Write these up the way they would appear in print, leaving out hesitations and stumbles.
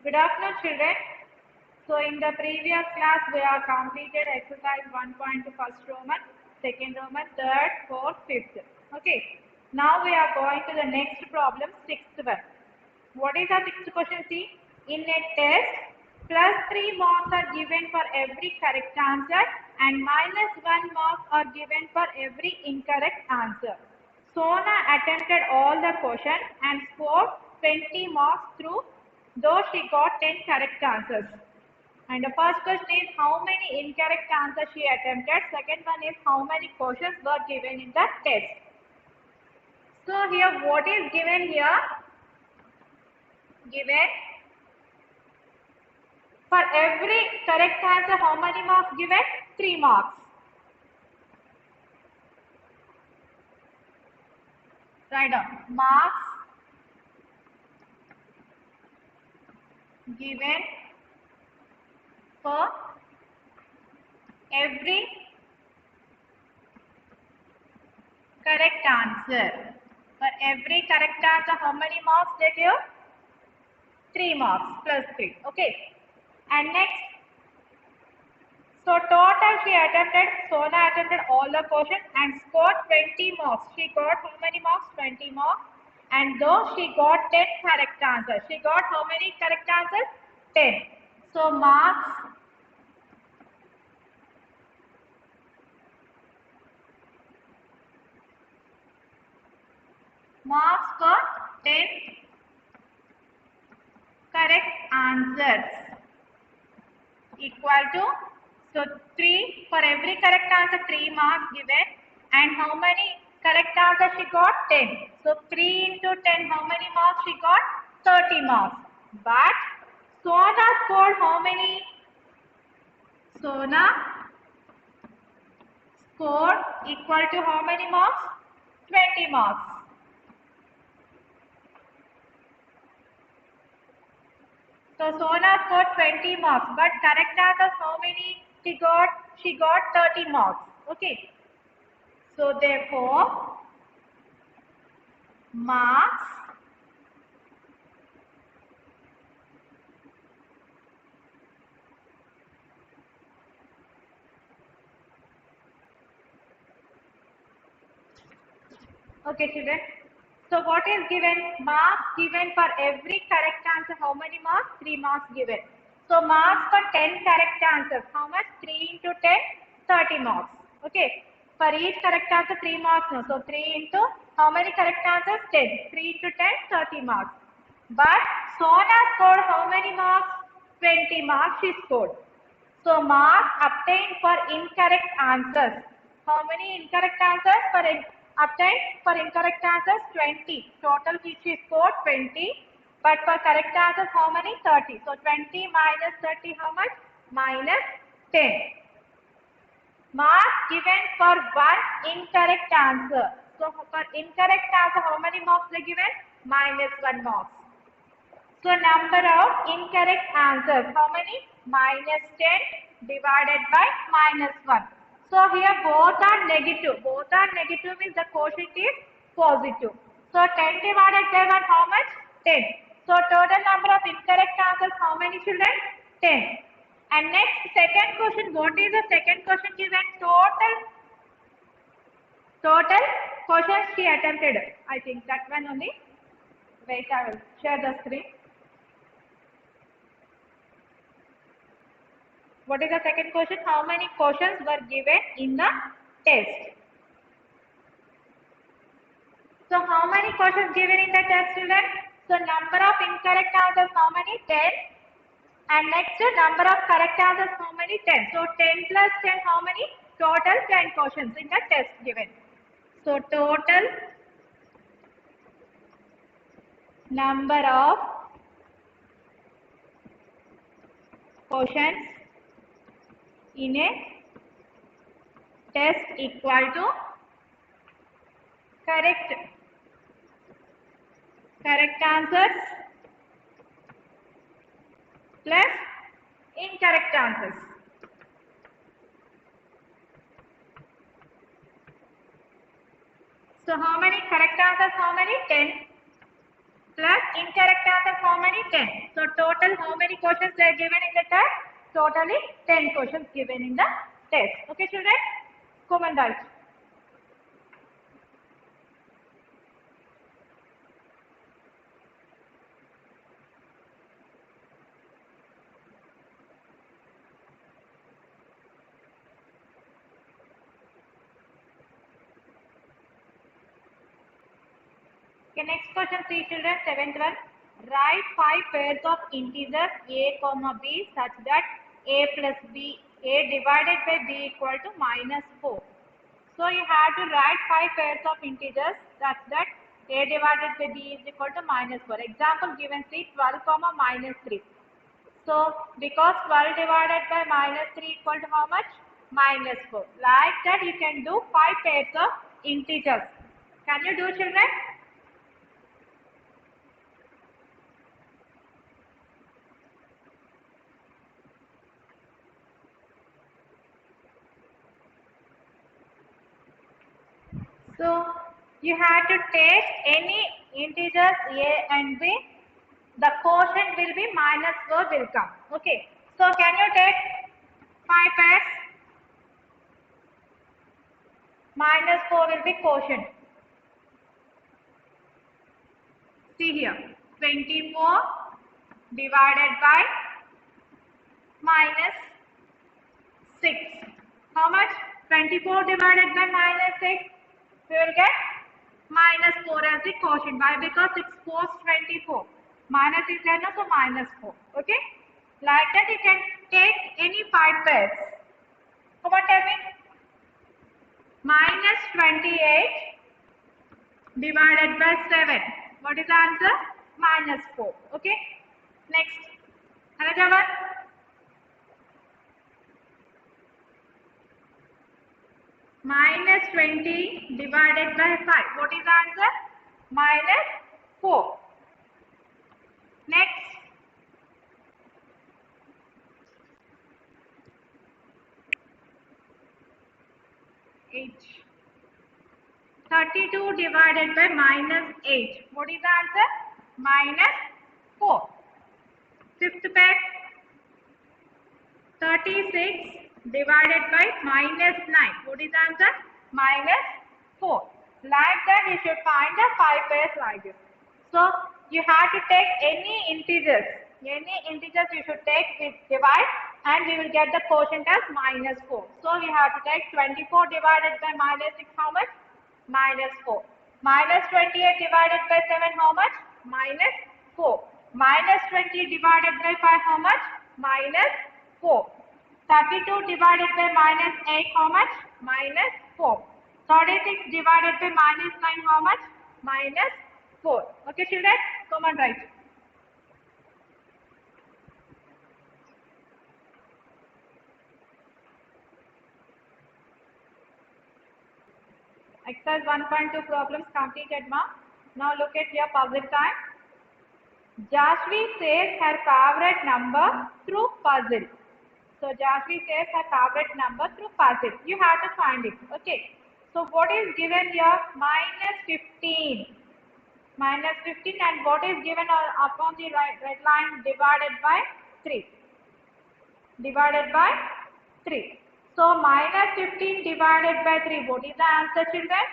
Good afternoon, children. So, in the previous class, we have completed exercise 1.2 first Roman, second Roman, third, fourth, fifth. Okay. Now we are going to the next problem, sixth one. What is the sixth question? See, in a test, plus 3 marks are given for every correct answer and minus 1 mark are given for every incorrect answer. Sona attempted all the questions and scored 20 marks through, though she got 10 correct answers. And the first question is how many incorrect answers she attempted. Second one is how many questions were given in the test. So here what is given here? Given for every correct answer how many marks given? 3 marks. Write down. Marks given for every correct answer. For every correct answer, how many marks they give? 3 marks plus 3. Okay. And next, so total she attempted, Sona attempted all the questions and scored 20 marks. She got how many marks? 20 marks. And though she got 10 correct answers. She got how many correct answers? 10. So marks for 10 correct answers equal to, so 3 for every correct answer 3 marks given, and how many correct answers she got? 10. So 3 into 10, how many marks she got? 30 marks. But Sona scored how many? Sona scored equal to how many marks? 20 marks. So Sona scored 20 marks, but correct answers how many she got? She got 30 marks. Okay. So therefore, marks okay, children. So what is given? Marks given for every correct answer. How many marks? 3 marks given. So marks for 10 correct answers. How much? 3 into 10, 30 marks. Okay. For each correct answer, 3 marks. No. So 3 into how many correct answers? 10. 3 into 10, 30 marks. But Sona scored how many marks? 20 marks she scored. So marks obtained for incorrect answers. How many incorrect answers obtained for incorrect answers? 20. Total she scored 20. But for correct answers, how many? 30. So 20 minus 30, how much? Minus 10. Marks given for one incorrect answer. So for incorrect answer, how many marks are given? Minus 1 marks. So number of incorrect answers, how many? Minus 10 divided by minus 1. So here both are negative. Both are negative means the quotient is positive. So 10 divided by 1, how much? 10. So total number of incorrect answers, how many children? 10. And next, second question. What is the second question given? Total questions she attempted. I think that one only. Wait, I will share the screen. What is the second question? How many questions were given in the test? So how many questions given in the test, children? So number of incorrect answers, how many? 10. And next, number of correct answers, how many? 10. So 10 plus 10, how many? Total 10 questions in the test given. So total number of questions in a test equal to correct answers plus incorrect answers. So how many correct answers? How many? 10 plus incorrect answers. how many? 10. So total how many questions they are given in the test? Totally 10 questions given in the test. Okay children? Come and write. Okay, next question, see children, 7th one. Write 5 pairs of integers a comma b such that a plus b, a divided by b equal to -4. So you have to write 5 pairs of integers such that a divided by b is equal to -4. Example given, see 12 comma -3. So because 12 divided by -3 equal to how much? -4. Like that you can do 5 pairs of integers. Can you do children? So you have to take any integers a and b. The quotient will be -4 will come. Okay. So can you take 5 pairs? -4 will be quotient. See here. 24 divided by -6. How much? 24 divided by -6. We will get -4 as the quotient. Why? Because 6 4 24. Minus is there, no? So -4. Okay. Like that you can take any 5 pairs. Come on, tell me. -28 divided by 7. What is the answer? -4. Okay. Next. Another one. -20 divided by 5. What is the answer? -4. Next. H. 32 divided by -8. What is the answer? -4. Fifth pair. 36 divided by -9. What is the answer? -4. Like that you should find the 5 pairs like this. So you have to take any integers. Any integers you should take with divide and we will get the quotient as -4. So we have to take 24 divided by -6 how much? -4. -28 divided by 7 how much? -4. -20 divided by 5 how much? -4. 32 divided by -8 how much? -4. 36 divided by -9 how much? -4. Okay children, come on write. Exercise 1.2 problems completed, ma. Now look at your puzzle time. Jashvi says her favorite number through puzzle. So Jashvi says her favorite number through puzzle. You have to find it. Okay. So what is given here? -15. -15 and what is given upon the red line? Divided by 3. Divided by 3. So -15 divided by 3. What is the answer children?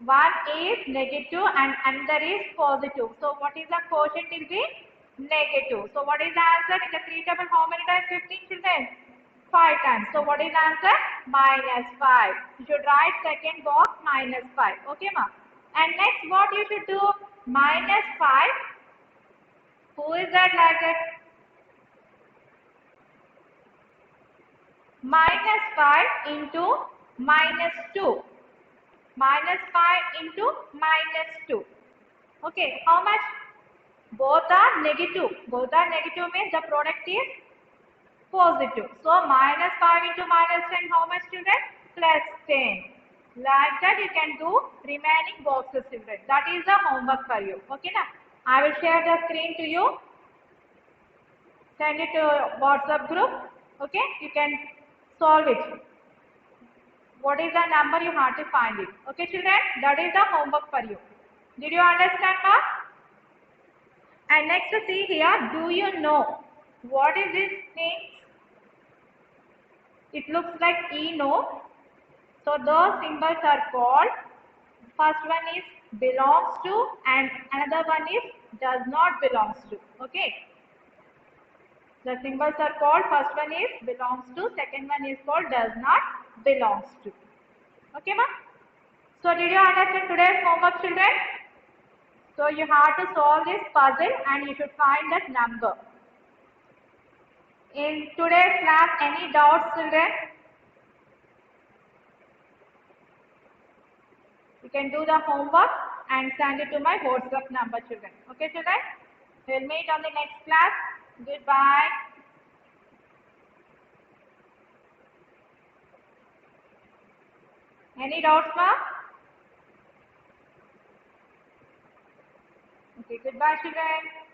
One is negative and another is positive. So what is the quotient will be? Negative. So what is the answer in the 3 table? How many times 15 children? 5 times. So what is the answer? -5. You should write second box -5. Okay ma? And next what you should do? -5. Who is that like that? -5 into -2. -5 into -2. Okay, how much? Both are negative. Both are negative means the product is positive. So -5 into -10, how much children? +10. Like that you can do remaining boxes children. That is the homework for you. Okay na? I will share the screen to you. Send it to WhatsApp group. Okay, you can solve it. What is the number you have to find it? Okay children, that is the homework for you. Did you understand ma? And next see here, do you know what is this thing? It looks like no. So those symbols are called, first one is belongs to and another one is does not belongs to. Okay. The symbols are called, first one is belongs to, second one is called does not belongs to. Okay, ma? So did you understand today's homework, children? So you have to solve this puzzle and you should find that number. In today's class, any doubts, children? You can do the homework and send it to my WhatsApp number, children. Okay, children? We'll meet on the next class. Goodbye. Any doubts, ma? Okay, goodbye, children.